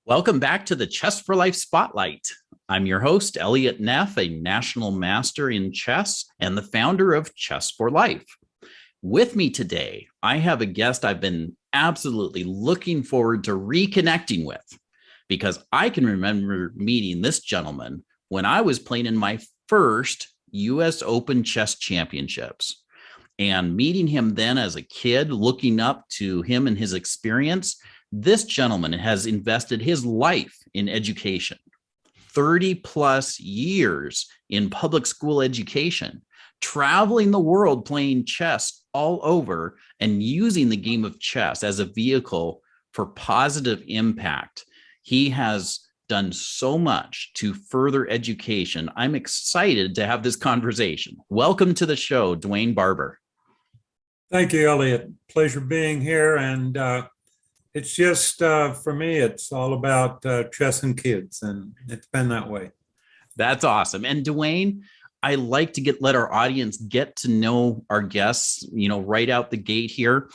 Welcome back to the Chess4Life Spotlight. I'm your host, Elliott Neff, a national master in chess and the founder of Chess4Life. With me today, I have a guest I've been absolutely looking forward to reconnecting with because I can remember meeting this gentleman when I was playing in my first US Open Chess Championships. And meeting him then as a kid, looking up to him and his experience, this gentleman has invested his life in education, 30 plus years in public school education, traveling the world playing chess all over and using the game of chess as a vehicle for positive impact. He has done so much to further education. I'm excited to have this conversation. Welcome to the show, Dewain Barber. Thank you, Elliott. Pleasure being here. And it's just, for me, it's all about chess and kids, and it's been that way. That's awesome. And Dewain, I like to let our audience get to know our guests, right out the gate here.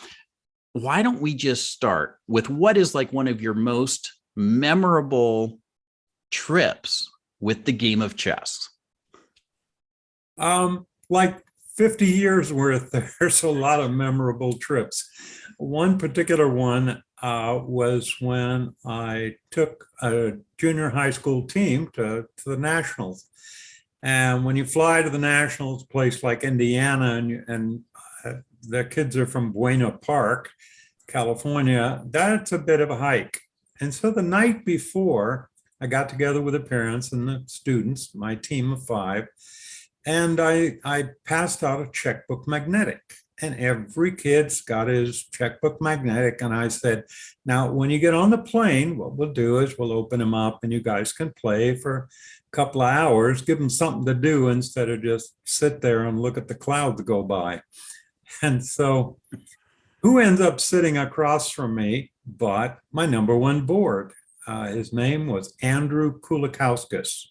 Why don't we just start with what is like one of your most memorable trips with the game of chess? Like 50 years worth, there's a lot of memorable trips. One particular one was when I took a junior high school team to the Nationals. And when you fly to the Nationals, a place like Indiana, and the kids are from Buena Park, California, that's a bit of a hike. And so the night before, I got together with the parents and the students, my team of 5, and I passed out a checkbook magnetic. And every kid's got his checkbook magnetic. And I said, now, when you get on the plane, what we'll do is we'll open them up and you guys can play for a couple of hours, give them something to do instead of just sit there and look at the clouds go by. And so who ends up sitting across from me but my number one board? His name was Andrew Kulikauskas,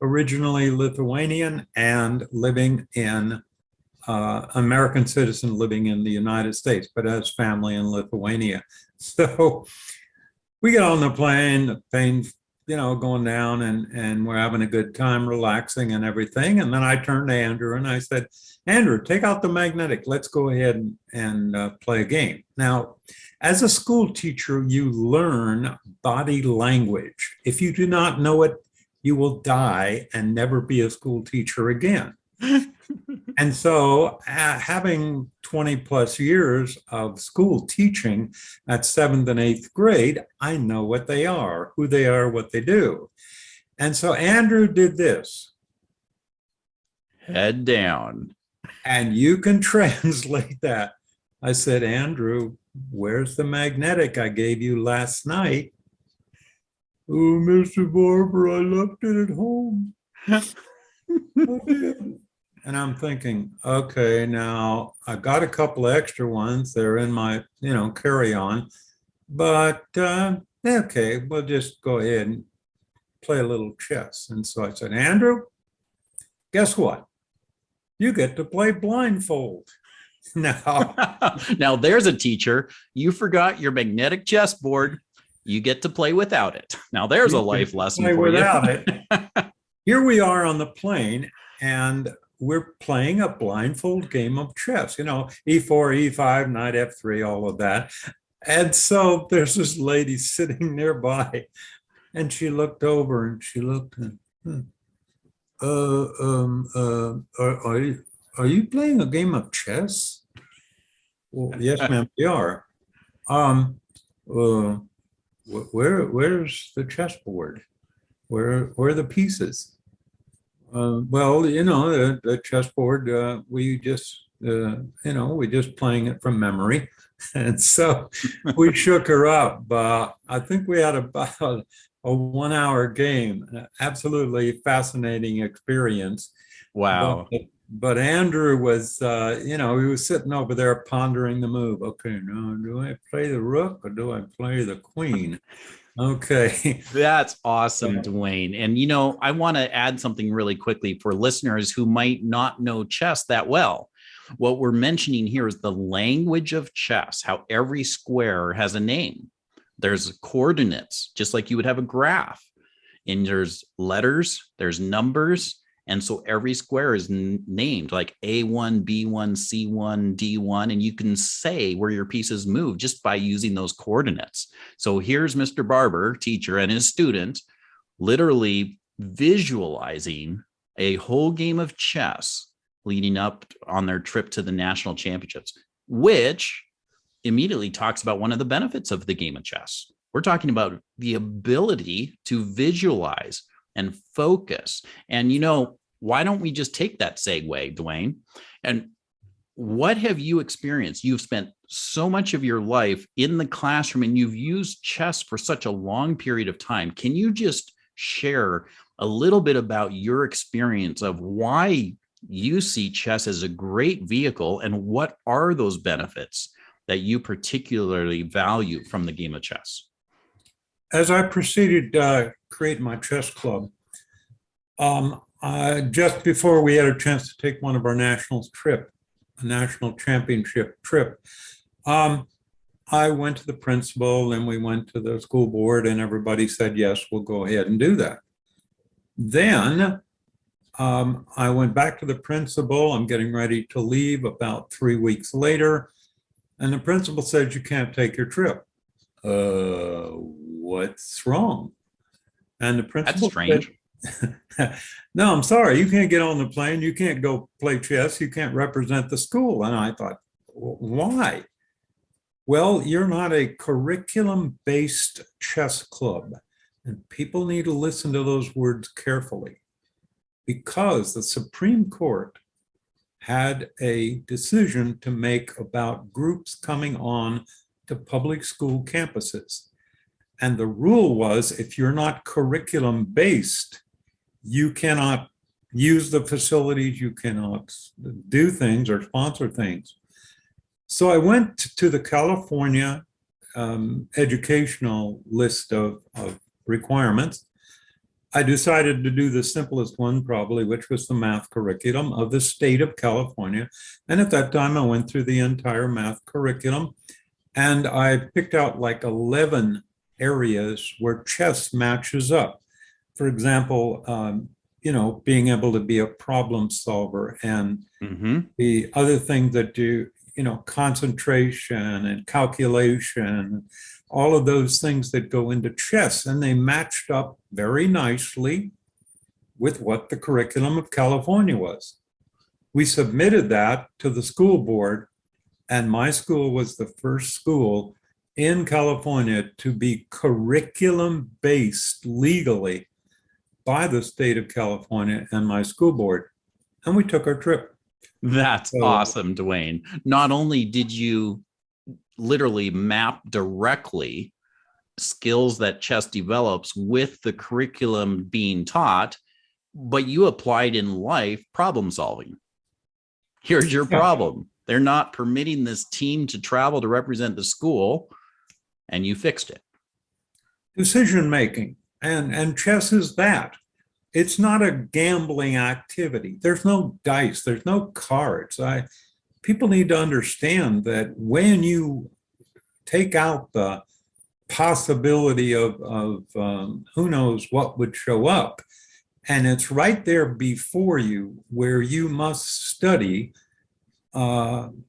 originally Lithuanian and living in American citizen living in the United States, but has family in Lithuania. So we get on the plane's, going down and we're having a good time, relaxing and everything. And then I turned to Andrew and I said, Andrew, take out the magnetic. Let's go ahead and play a game. Now, as a school teacher, you learn body language. If you do not know it, you will die and never be a school teacher again. And so having 20 plus years of school teaching at 7th and 8th grade, I know what they are, who they are, what they do. And so Andrew did this. Head down. And you can translate that. I said, Andrew, where's the magnetic I gave you last night? Oh, Mr. Barber, I left it at home. And I'm thinking, okay, now I got a couple of extra ones. They're in my, carry-on. But okay, we'll just go ahead and play a little chess. And so I said, Andrew, guess what? You get to play blindfold. Now there's a teacher. You forgot your magnetic chessboard. You get to play without it. Now there's a life lesson for without you. it. Here we are on the plane, and we're playing a blindfold game of chess, e4, e5, knight f3, all of that. And so there's this lady sitting nearby, and she looked over and she looked and, are you playing a game of chess? Well, yes, ma'am, we are. Where's the chessboard? Where are the pieces? Well, the chessboard, we just playing it from memory. And so we shook her up. I think we had about a 1-hour game. Absolutely fascinating experience. Wow. But Andrew was, he was sitting over there pondering the move. Okay, now do I play the rook or do I play the queen? Okay. That's awesome, Dewain. And, I want to add something really quickly for listeners who might not know chess that well. What we're mentioning here is the language of chess, how every square has a name. There's coordinates, just like you would have a graph. And there's letters, there's numbers. And so every square is named like A1, B1, C1, D1, and you can say where your pieces move just by using those coordinates. So here's Mr. Barber, teacher, and his student literally visualizing a whole game of chess leading up on their trip to the national championships, which immediately talks about one of the benefits of the game of chess. We're talking about the ability to visualize and focus. And, why don't we just take that segue, Dewain? And what have you experienced? You've spent so much of your life in the classroom and you've used chess for such a long period of time. Can you just share a little bit about your experience of why you see chess as a great vehicle and what are those benefits that you particularly value from the game of chess? As I proceeded to create my chess club, just before we had a chance to take one of our national championship trip, I went to the principal and we went to the school board and everybody said, yes, we'll go ahead and do that. Then I went back to the principal. I'm getting ready to leave about 3 weeks later. And the principal said, you can't take your trip. What's wrong? And the principal That's strange. said, no, I'm sorry. You can't get on the plane. You can't go play chess. You can't represent the school. And I thought, why? Well, you're not a curriculum-based chess club. And people need to listen to those words carefully because the Supreme Court had a decision to make about groups coming on to public school campuses. And the rule was, if you're not curriculum-based, you cannot use the facilities, you cannot do things or sponsor things. So I went to the California educational list of requirements. I decided to do the simplest one probably, which was the math curriculum of the state of California. And at that time, I went through the entire math curriculum and I picked out like 11 areas where chess matches up. For example, being able to be a problem solver and the other things that do, concentration and calculation, all of those things that go into chess, and they matched up very nicely with what the curriculum of California was. We submitted that to the school board, and my school was the first school in California to be curriculum-based legally by the state of California and my school board. And we took our trip. That's awesome, Dewain. Not only did you literally map directly skills that chess develops with the curriculum being taught, but you applied in life problem solving. Here's your problem. They're not permitting this team to travel to represent the school, and you fixed it. Decision making, and chess is that. It's not a gambling activity. There's no dice, there's no cards. People need to understand that when you take out the possibility of who knows what would show up, and it's right there before you where you must study,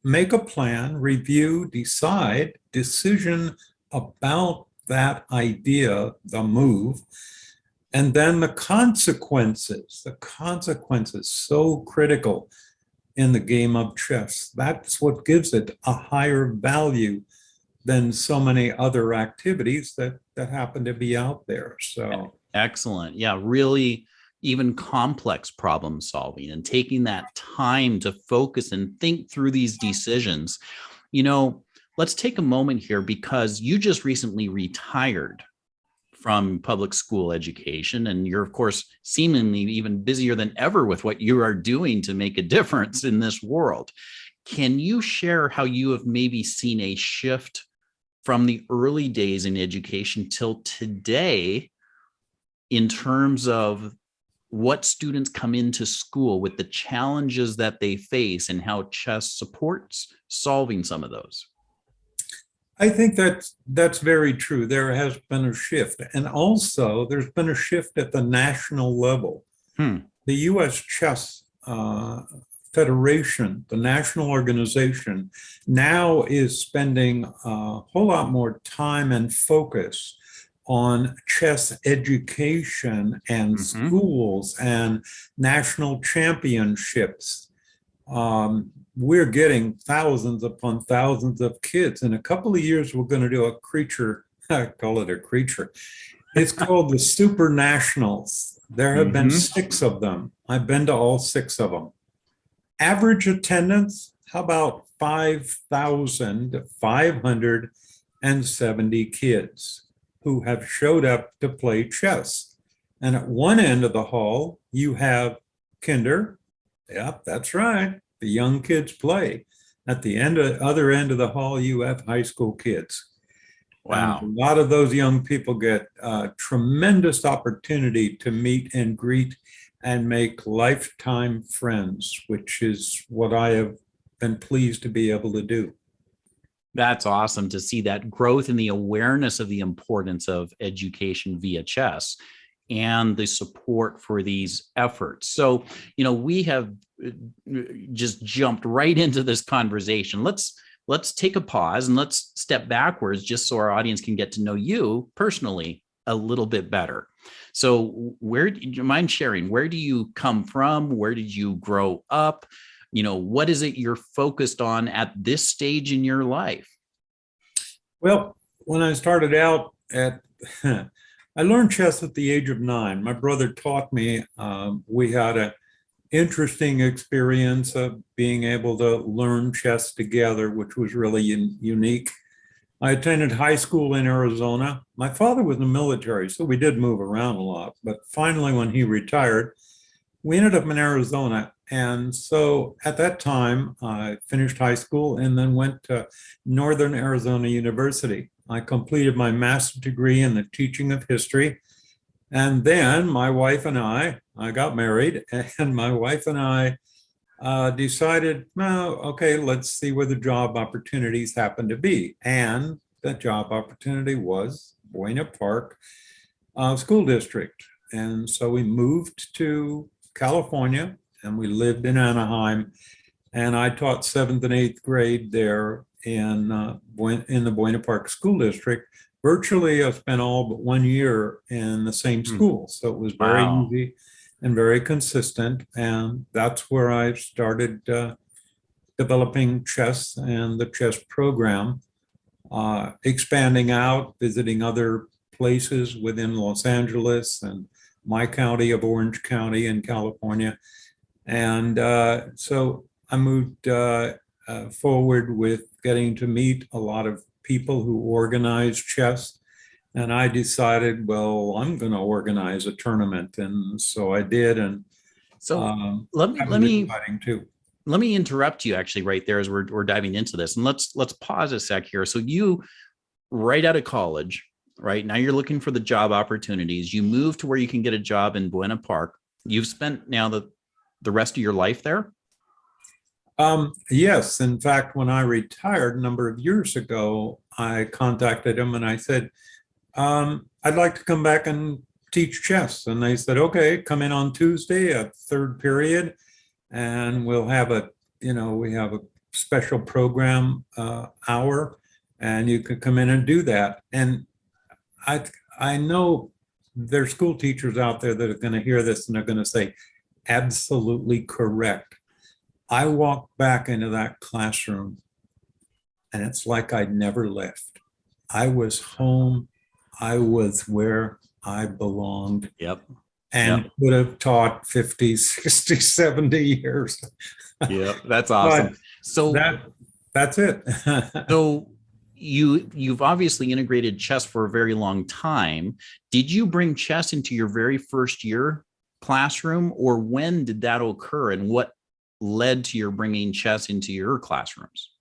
make a plan, review, decide, decision about that idea, the move, and then the consequences so critical in the game of chess. That's what gives it a higher value than so many other activities that happen to be out there. So excellent. Yeah, really even complex problem solving and taking that time to focus and think through these decisions. Let's take a moment here because you just recently retired from public school education, and you're, of course, seemingly even busier than ever with what you are doing to make a difference in this world. Can you share how you have maybe seen a shift from the early days in education till today in terms of what students come into school with, the challenges that they face, and how chess supports solving some of those? I think that's very true. There has been a shift. And also there's been a shift at the national level. The U.S. Chess Federation, the national organization, now is spending a whole lot more time and focus on chess education and schools and national championships. We're getting thousands upon thousands of kids. In a couple of years, we're going to do a creature, I call it a creature. It's called the Super Nationals. There have been 6 of them. I've been to all 6 of them. Average attendance, how about 5,570 kids who have showed up to play chess. And at one end of the hall, you have kinder. Yep, that's right. The young kids play. At the other end of the hall, you have high school kids. Wow. And a lot of those young people get a tremendous opportunity to meet and greet and make lifetime friends, which is what I have been pleased to be able to do. That's awesome to see that growth in the awareness of the importance of education via chess and the support for these efforts. So, we have just jumped right into this conversation. Let's take a pause and let's step backwards just so our audience can get to know you personally a little bit better. So do you mind sharing, where do you come from? Where did you grow up? What is it you're focused on at this stage in your life? Well, when I started out I learned chess at the age of 9. My brother taught me. We had an interesting experience of being able to learn chess together, which was really unique. I attended high school in Arizona. My father was in the military, so we did move around a lot. But finally, when he retired, we ended up in Arizona. And so at that time, I finished high school and then went to Northern Arizona University. I completed my master's degree in the teaching of history. And then my wife and I got married, and my wife and I decided, well, okay, let's see where the job opportunities happen to be. And that job opportunity was Buena Park School District. And so we moved to California and we lived in Anaheim. And I taught 7th and 8th grade there in the Buena Park School District. Virtually, I spent all but 1 year in the same school. So it was very easy and very consistent. And that's where I started developing chess and the chess program, expanding out, visiting other places within Los Angeles and my county of Orange County in California. And so I moved forward with getting to meet a lot of people who organize chess. And I decided, well, I'm going to organize a tournament. And so I did. And so let me interrupt you actually right there as we're diving into this. And let's pause a sec here. So you, right out of college, right now you're looking for the job opportunities. You move to where you can get a job in Buena Park. You've spent now the rest of your life there? Yes. In fact, when I retired a number of years ago, I contacted him and I said, I'd like to come back and teach chess. And they said, okay, come in on Tuesday at 3rd period, and we'll have we have a special program hour, and you can come in and do that. And I know there's school teachers out there that are going to hear this and they're going to say, absolutely correct. I walked back into that classroom and it's like I'd never left. I was home. I was where I belonged. Yep. And would have taught 50, 60, 70 years. Yeah, that's awesome. But so that's it. So you've obviously integrated chess for a very long time. Did you bring chess into your very first year classroom, or when did that occur, and what led to your bringing chess into your classrooms?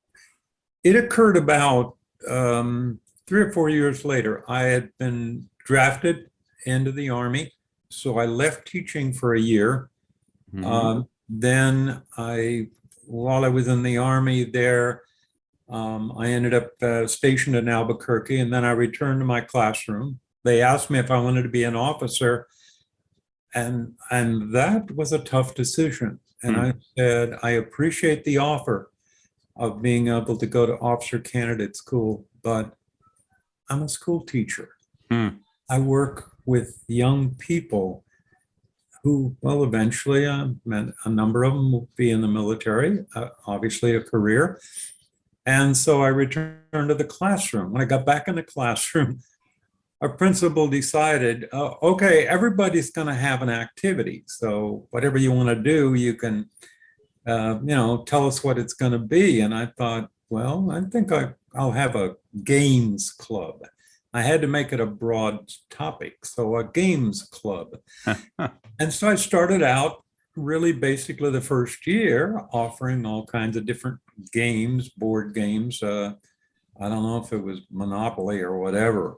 It occurred about 3 or 4 years later. I had been drafted into the Army, so I left teaching for a year. Then while I was in the Army there, I ended up stationed in Albuquerque, and then I returned to my classroom. They asked me if I wanted to be an officer, and that was a tough decision. And I said, I appreciate the offer of being able to go to officer candidate school, but I'm a school teacher. I work with young people who, well, eventually, a number of them will be in the military, obviously a career. And so I returned to the classroom. When I got back in the classroom, our principal decided, okay, everybody's going to have an activity. So whatever you want to do, you can, tell us what it's going to be. And I thought, well, I think I'll have a games club. I had to make it a broad topic. So a games club. And so I started out really basically the first year offering all kinds of different games, board games. I don't know if it was Monopoly or whatever.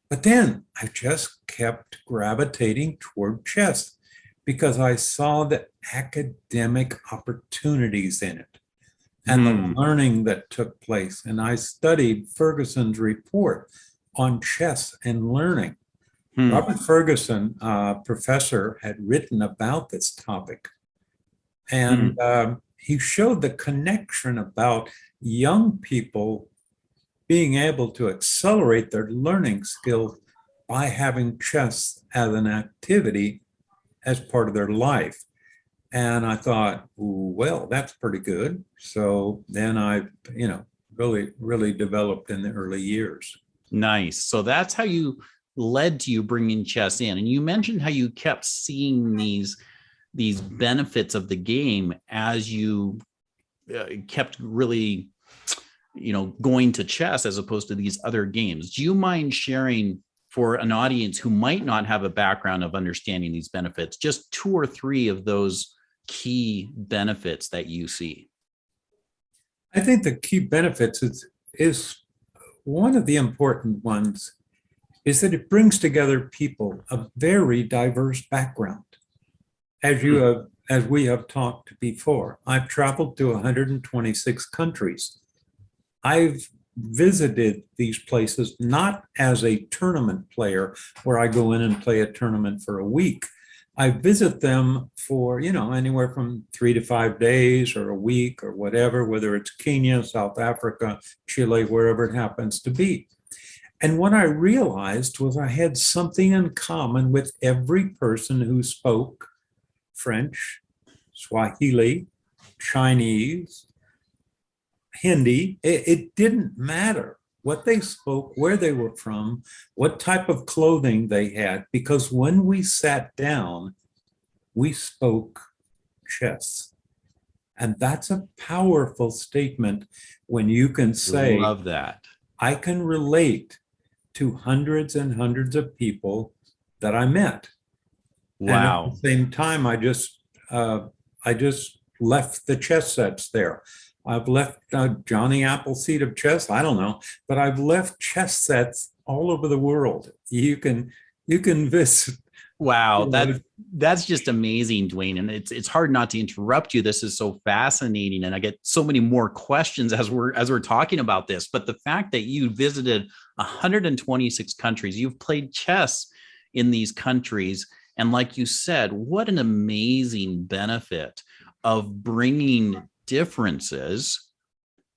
But then I just kept gravitating toward chess because I saw the academic opportunities in it and the learning that took place. And I studied Ferguson's report on chess and learning. Robert Ferguson, professor, had written about this topic. And he showed the connection about young people being able to accelerate their learning skills by having chess as an activity as part of their life. And I thought, well, that's pretty good. So then I, really developed in the early years. Nice. So that's how you led to you bringing chess in. And you mentioned how you kept seeing these benefits of the game as you kept really, going to chess as opposed to these other games. Do you mind sharing for an audience who might not have a background of understanding these benefits, just 2 or 3 of those key benefits that you see? I think the key benefits is one of the important ones is that it brings together people of very diverse background. As we have talked before, I've traveled to 126 countries. I've visited these places not as a tournament player where I go in and play a tournament for a week. I visit them for, anywhere from 3 to 5 days or a week or whatever, whether it's Kenya, South Africa, Chile, wherever it happens to be. And what I realized was I had something in common with every person who spoke French, Swahili, Chinese, Hindi. It didn't matter what they spoke, where they were from, what type of clothing they had, because when we sat down, we spoke chess. And that's a powerful statement when you can say, love that. I can relate to hundreds and hundreds of people that I met. Wow. And at the same time, I just left the chess sets there. I've left Johnny Appleseed of chess. I don't know, but I've left chess sets all over the world. You can visit. Wow, that's just amazing, Dewain. And it's hard not to interrupt you. This is so fascinating, and I get so many more questions as we're talking about this. But the fact that you visited 126 countries, you've played chess in these countries, and like you said, what an amazing benefit of bringing differences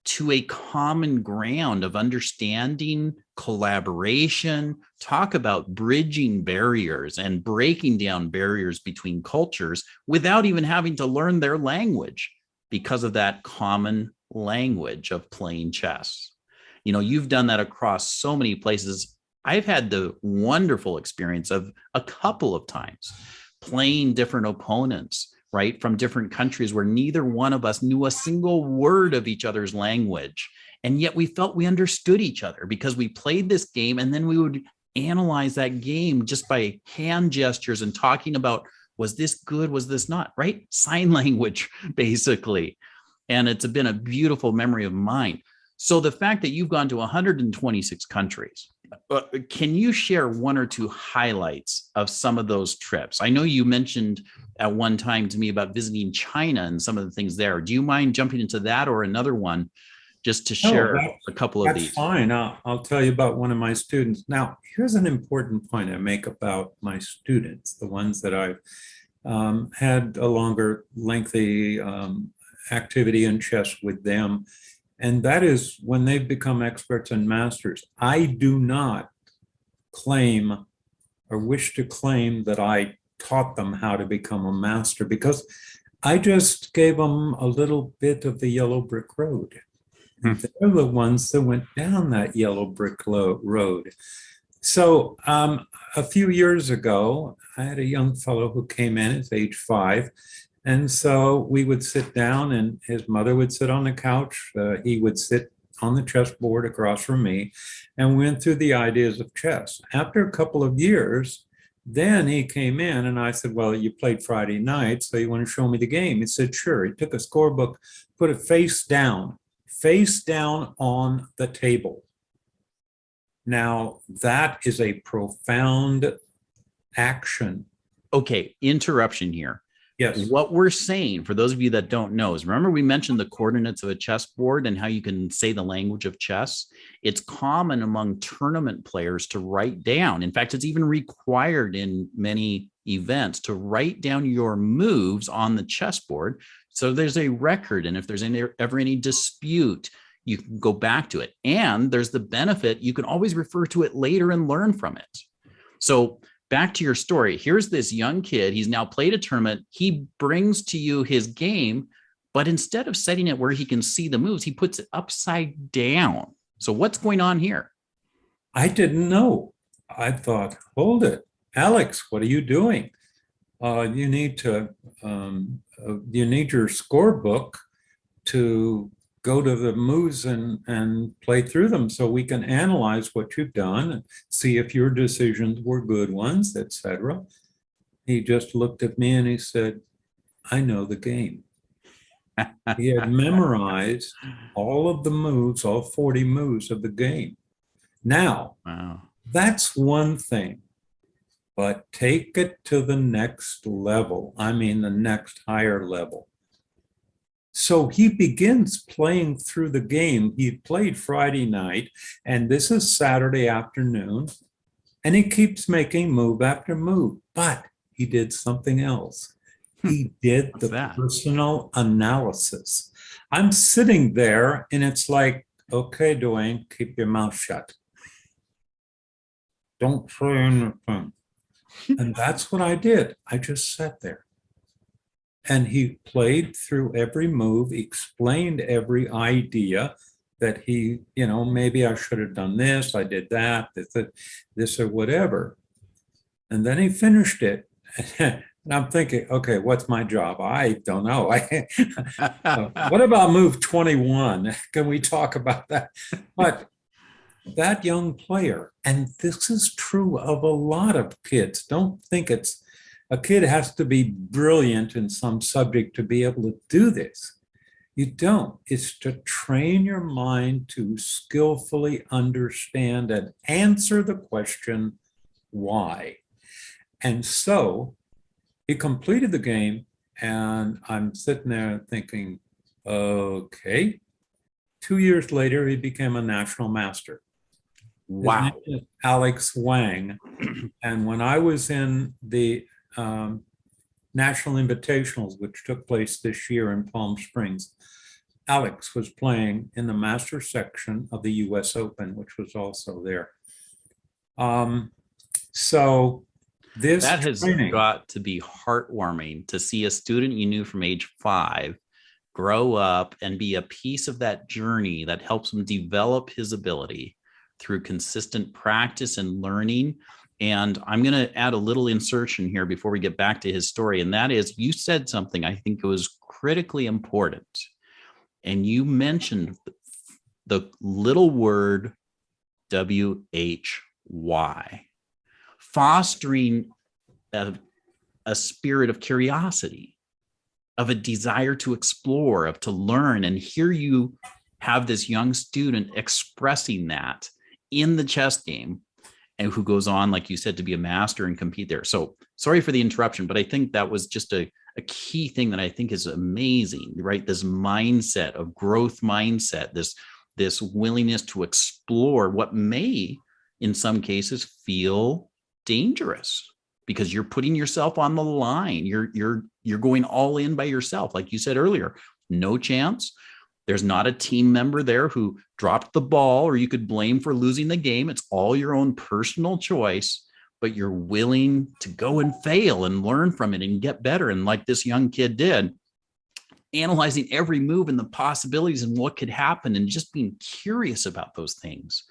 to a common ground of understanding, collaboration, talk about bridging barriers and breaking down barriers between cultures without even having to learn their language because of that common language of playing chess. You've done that across so many places. I've had the wonderful experience of a couple of times playing different opponents, right, from different countries where neither one of us knew a single word of each other's language. And yet we felt we understood each other because we played this game, and then we would analyze that game just by hand gestures and talking about, was this good? Was this not, right? Sign language, basically. And it's been a beautiful memory of mine. So the fact that you've gone to 126 countries, can you share 1 or 2 highlights of some of those trips? I know you mentioned at one time to me about visiting China and some of the things there. Do you mind jumping into that or another one just to Oh, share a couple of that's these. fine. I'll tell you about one of my students. Now, here's an important point I make about my students, the ones that I've had a longer, lengthy activity in chess with them. And that is when they've become experts and masters. I do not claim or wish to claim that I taught them how to become a master, because I just gave them a little bit of the yellow brick road. And they're the ones that went down that yellow brick road. So a few years ago, I had a young fellow who came in at age 5. And so we would sit down and his mother would sit on the couch. He would sit on the chessboard across from me and went through the ideas of chess. After a couple of years, then he came in and I said, well, you played Friday night, so you want to show me the game? He said, sure. He took a scorebook, put it face down on the table. Now, that is a profound action. Okay, interruption here. Yes. What we're saying, for those of you that don't know, is remember we mentioned the coordinates of a chessboard and how you can say the language of chess. It's common among tournament players to write down. In fact, it's even required in many events to write down your moves on the chessboard. So there's a record. And if there's ever any dispute, you can go back to it. And there's the benefit, you can always refer to it later and learn from it. So back to your story. Here's this young kid. He's now played a tournament. He brings to you his game, but instead of setting it where he can see the moves, he puts it upside down. So what's going on here? I didn't know. I thought, hold it. Alex, what are you doing? You need your scorebook to go to the moves and play through them so we can analyze what you've done and see if your decisions were good ones, etc. He just looked at me and he said, I know the game. He had memorized all of the moves, all 40 moves of the game. Now, wow, that's one thing, but take it to the next level. I mean, the next higher level. So he begins playing through the game. He played Friday night, and this is Saturday afternoon, and he keeps making move after move, but he did something else. He did the personal analysis. I'm sitting there, and it's like, okay, Dewain, keep your mouth shut. Don't say anything. And that's what I did. I just sat there. And he played through every move, explained every idea that he, maybe I should have done this, I did that, this or whatever. And then he finished it. And I'm thinking, okay, what's my job? I don't know. What about move 21? Can we talk about that? But that young player, and this is true of a lot of kids, don't think a kid has to be brilliant in some subject to be able to do this. You don't. It's to train your mind to skillfully understand and answer the question, why? And so he completed the game, and I'm sitting there thinking, okay. 2 years later, he became a national master. Wow. His name is Alex Wang. And when I was in the National Invitationals, which took place this year in Palm Springs, Alex was playing in the master section of the US Open, which was also there. So this that has training, got to be heartwarming to see a student you knew from age 5 grow up and be a piece of that journey that helps him develop his ability through consistent practice and learning. And I'm going to add a little insertion here before we get back to his story. And that is, you said something I think was critically important. And you mentioned the little word WHY, fostering a spirit of curiosity, of a desire to explore, of to learn. And here you have this young student expressing that in the chess game, and who goes on, like you said, to be a master and compete there. So sorry for the interruption, but I think that was just a key thing that I think is amazing, right? This mindset of growth mindset, this this willingness to explore what may, in some cases, feel dangerous because you're putting yourself on the line. You're going all in by yourself. Like you said earlier, no chance. There's not a team member there who dropped the ball or you could blame for losing the game. It's all your own personal choice, but you're willing to go and fail and learn from it and get better. And like this young kid did, analyzing every move and the possibilities and what could happen and just being curious about those things.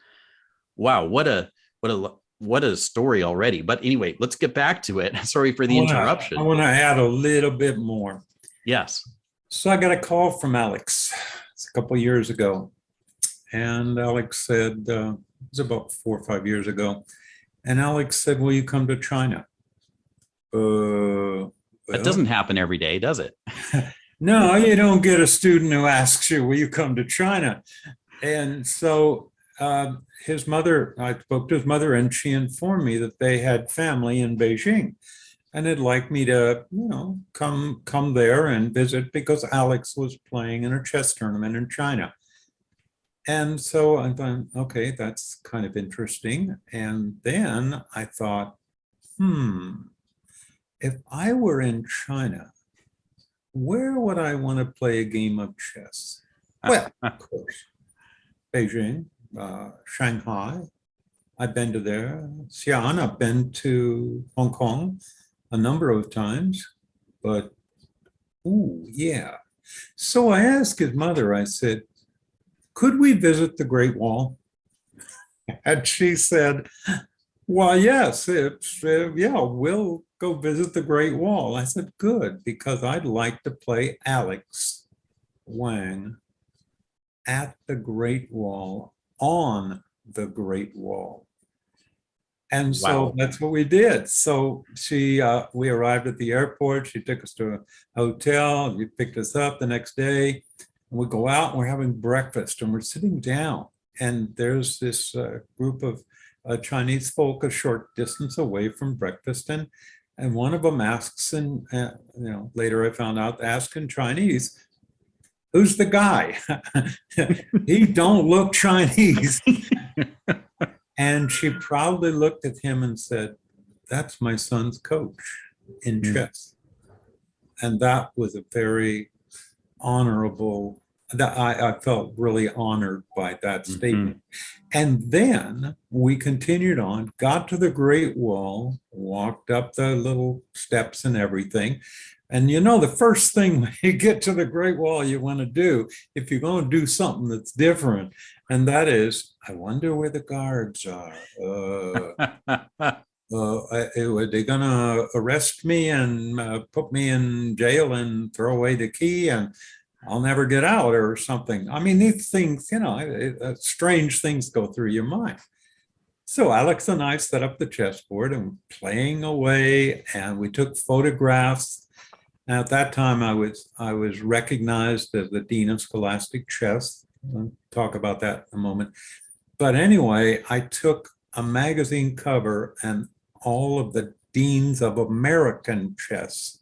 Wow, what a story already. But anyway, let's get back to it. Sorry for the interruption. I want to add a little bit more. Yes. So I got a call from Alex. It's a couple of years ago. And Alex said, it was about 4 or 5 years ago. And Alex said, will you come to China? That doesn't happen every day, does it? No, you don't get a student who asks you, will you come to China? And so his mother, I spoke to his mother, and she informed me that they had family in Beijing and they'd like me to, come there and visit because Alex was playing in a chess tournament in China. And so I thought, okay, that's kind of interesting. And then I thought, if I were in China, where would I want to play a game of chess? Well, of course, Beijing, Shanghai. I've been to there. Xi'an, I've been to Hong Kong a number of times, but, yeah. So I asked his mother, I said, could we visit the Great Wall? And she said, well, yes, we'll go visit the Great Wall. I said, good, because I'd like to play Alex Wang at the Great Wall, on the Great Wall. And so that's what we did. So we arrived at the airport. She took us to a hotel. She picked us up the next day. And we go out and we're having breakfast and we're sitting down. And there's this group of Chinese folk a short distance away from breakfast. And one of them asks, and later I found out, asked in Chinese, who's the guy? He don't look Chinese. And she proudly looked at him and said, that's my son's coach in chess. And that was a very honorable, that I felt really honored by that statement. And then we continued on, got to the Great Wall, walked up the little steps and everything. And the first thing when you get to the Great Wall you want to do, if you're going to do something that's different, and that is, I wonder where the guards are. Are they going to arrest me and put me in jail and throw away the key and I'll never get out or something? I mean, these things, strange things go through your mind. So Alex and I set up the chessboard and playing away, and we took photographs. Now, at that time, I was recognized as the Dean of Scholastic Chess. I'll talk about that in a moment. But anyway, I took a magazine cover and all of the deans of American chess.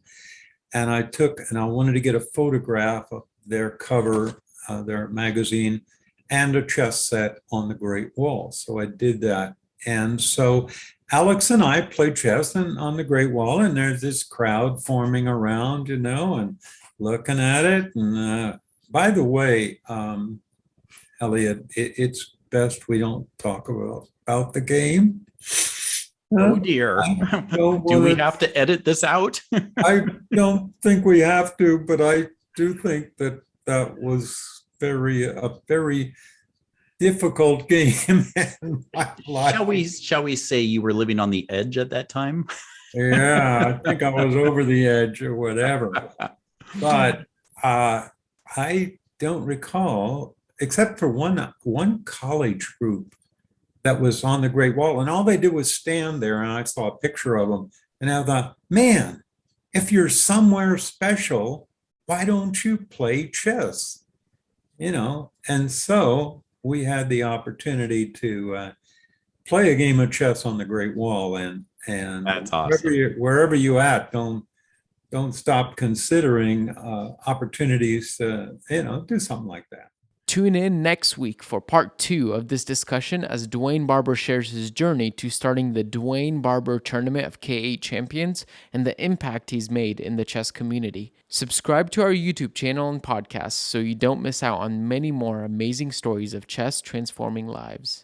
And I wanted to get a photograph of their cover, their magazine, and a chess set on the Great Wall. So I did that. And so Alex and I played chess on the Great Wall, and there's this crowd forming around, and looking at it. And by the way, Elliott, it's best we don't talk about the game. Oh dear. Do we have to edit this out? I don't think we have to, but I do think that was a very difficult game in my life. Shall we say you were living on the edge at that time? Yeah, I think I was over the edge or whatever. But I don't recall, except for one college group that was on the Great Wall, and all they did was stand there, and I saw a picture of them, and I thought, man, if you're somewhere special, why don't you play chess? And so we had the opportunity to play a game of chess on the Great Wall, and that's awesome. Wherever you at, don't stop considering opportunities to do something like that. Tune in next week for part 2 of this discussion as Dewain Barber shares his journey to starting the Dewain Barber Tournament of K8 Champions and the impact he's made in the chess community. Subscribe to our YouTube channel and podcast so you don't miss out on many more amazing stories of chess transforming lives.